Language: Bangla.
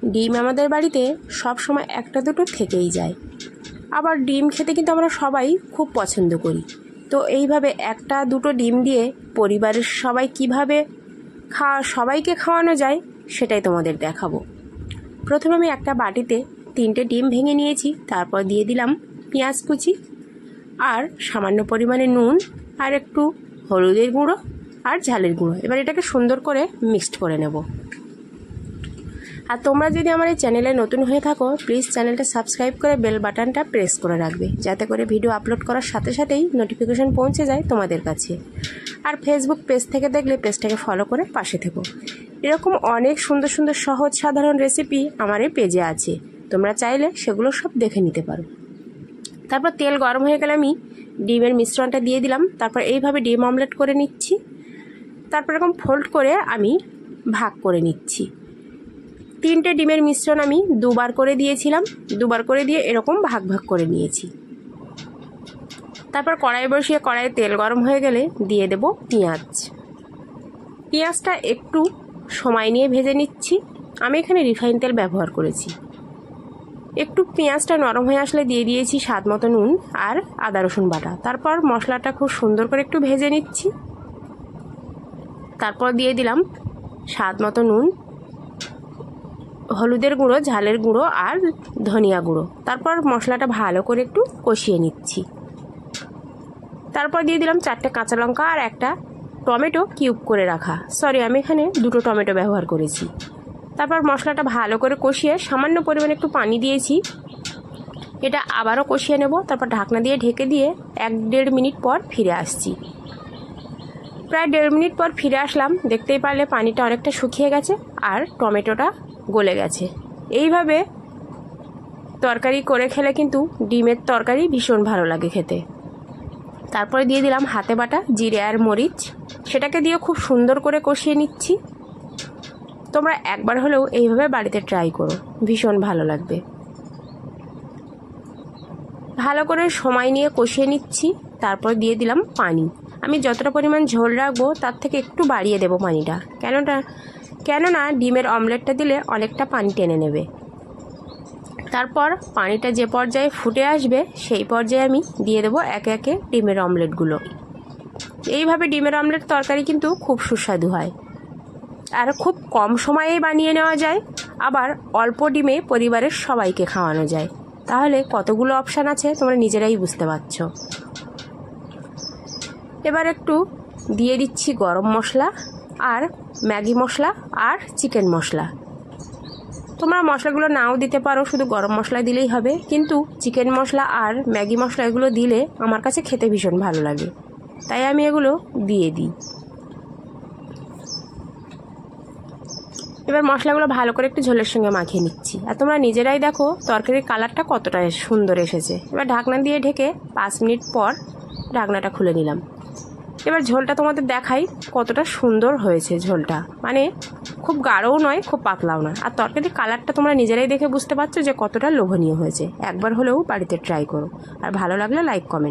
ডিম আমাদের বাড়িতে সব সময় একটা দুটো থেকেই যায়। আবার ডিম খেতে কিন্তু আমরা সবাই খুব পছন্দ করি। তো এইভাবে একটা দুটো ডিম দিয়ে পরিবারের সবাই কিভাবে সবাইকে খাওয়ানো যায় সেটাই তোমাদের দেখাবো। প্রথমে আমি একটা বাটিতে 3টে ডিম ভেঙে নিয়েছি, তারপর দিয়ে দিলাম পেঁয়াজ কুচি আর সামান্য পরিমাণে নুন আর একটু হলুদের গুঁড়ো আর ঝালের গুঁড়ো। এবার এটাকে সুন্দর করে মিক্সড করে নেব। আর তোমরা যদি আমার এই চ্যানেলে নতুন হয়ে থাকো, প্লিজ চ্যানেলটা সাবস্ক্রাইব করে বেল বাটনটা প্রেস করে রাখবে, যাতে করে ভিডিও আপলোড করার সাথে সাথেই নোটিফিকেশন পৌঁছে যায় তোমাদের কাছে। আর ফেসবুক পেজ থেকে দেখলে পেজটাকে ফলো করে পাশে থেকো। এরকম অনেক সুন্দর সুন্দর সহজ সাধারণ রেসিপি আমার এই পেজে আছে, তোমরা চাইলে সেগুলো সব দেখে নিতে পারো। তারপর তেল গরম হয়ে গেলে আমি ডিমের মিশ্রণটা দিয়ে দিলাম। তারপর এইভাবে ডিম অমলেট করে নিচ্ছি। তারপর এরকম ফোল্ড করে আমি ভাগ করে নিচ্ছি। 3টে ডিমের মিশ্রণ আমি 2বার করে দিয়েছিলাম, 2বার করে দিয়ে এরকম ভাগ ভাগ করে নিয়েছি। তারপর কড়াই বসিয়ে কড়াইয়ে তেল গরম হয়ে গেলে দিয়ে দেব পেঁয়াজ। পেঁয়াজটা একটু সময় নিয়ে ভেজে নিচ্ছি। আমি এখানে রিফাইন তেল ব্যবহার করেছি। একটু পেঁয়াজটা নরম হয়ে আসলে দিয়ে দিয়েছি স্বাদ মতো নুন আর আদা রসুন বাটা। তারপর মশলাটা খুব সুন্দর করে একটু ভেজে নিচ্ছি। তারপর দিয়ে দিলাম স্বাদ মতো নুন, হলুদের গুঁড়ো, ঝালের গুঁড়ো আর ধনিয়া গুঁড়ো। তারপর মশলাটা ভালো করে একটু কষিয়ে নিচ্ছি। তারপর দিয়ে দিলাম 4টে কাঁচা লঙ্কা আর একটা টমেটো কিউব করে রাখা। আমি এখানে 2টো টমেটো ব্যবহার করেছি। তারপর মশলাটা ভালো করে কষিয়ে সামান্য পরিমাণে একটু পানি দিয়েছি। এটা আবারও কষিয়ে নেব। তারপর ঢাকনা দিয়ে ঢেকে দিয়ে 1-1.5 মিনিট পর ফিরে আসছি। প্রায় 1.5 মিনিট পর ফিরে আসলাম। দেখতেই পারলে পানিটা অনেকটা শুকিয়ে গেছে আর টমেটোটা গলে গেছে। এইভাবে তরকারি করে খেলে কিন্তু ডিমের তরকারি ভীষণ ভালো লাগে খেতে। তারপরে দিয়ে দিলাম হাতে বাটা জিরে আর মরিচ, সেটাকে দিয়ে খুব সুন্দর করে কষিয়ে নিচ্ছি। তোমরা একবার হলেও এইভাবে বাড়িতে ট্রাই করো, ভীষণ ভালো লাগবে। ভালো করে সময় নিয়ে কষিয়ে নিচ্ছি। তারপর দিয়ে দিলাম পানি। আমি যতটা পরিমাণ ঝোল রাখবো তার থেকে একটু বাড়িয়ে দেবো পানিটা, কেননা ডিমের অমলেটটা দিলে অনেকটা পানি টেনে নেবে। তারপর পানিটা যে পর্যায়ে ফুটে আসবে সেই পর্যায়ে আমি দিয়ে দেবো একে একে ডিমের অমলেটগুলো। এইভাবে ডিমের অমলেট তরকারি কিন্তু খুব সুস্বাদু হয় আর খুব কম সময়েই বানিয়ে নেওয়া যায়। আবার অল্প ডিমে পরিবারের সবাইকে খাওয়ানো যায়। তাহলে কতগুলো অপশান আছে তোমরা নিজেরাই বুঝতে পারছো। এবার একটু দিয়ে দিচ্ছি গরম মশলা আর ম্যাগি মশলা আর চিকেন মশলা। তোমরা মশলাগুলো নাও দিতে পারো, শুধু গরম মশলা দিলেই হবে। কিন্তু চিকেন মশলা আর ম্যাগি মশলা এগুলো দিলে আমার কাছে খেতে ভীষণ ভালো লাগে, তাই আমি এগুলো দিয়ে দিই। এবার মশলাগুলো ভালো করে একটু ঝোলের সঙ্গে মাখিয়ে নিচ্ছি। আর তোমরা নিজেরাই দেখো তরকারির কালারটা কতটা সুন্দর এসেছে। এবার ঢাকনা দিয়ে ঢেকে 5 মিনিট পর ঢাকনাটা খুলে নিলাম। এবার ঝোলটা তোমাদের দেখাই কতটা সুন্দর হয়েছে। ঝোলটা মানে খুব গাঢ়ও নয়, খুব পাতলাও না। আর তরকারির কালারটা তোমরা নিজেরাই দেখে বুঝতে পারছো যে কতটা লোভনীয় হয়েছে। একবার হলেও বাড়িতে ট্রাই করো। আর ভালো লাগলে লাইক কমেন্ট।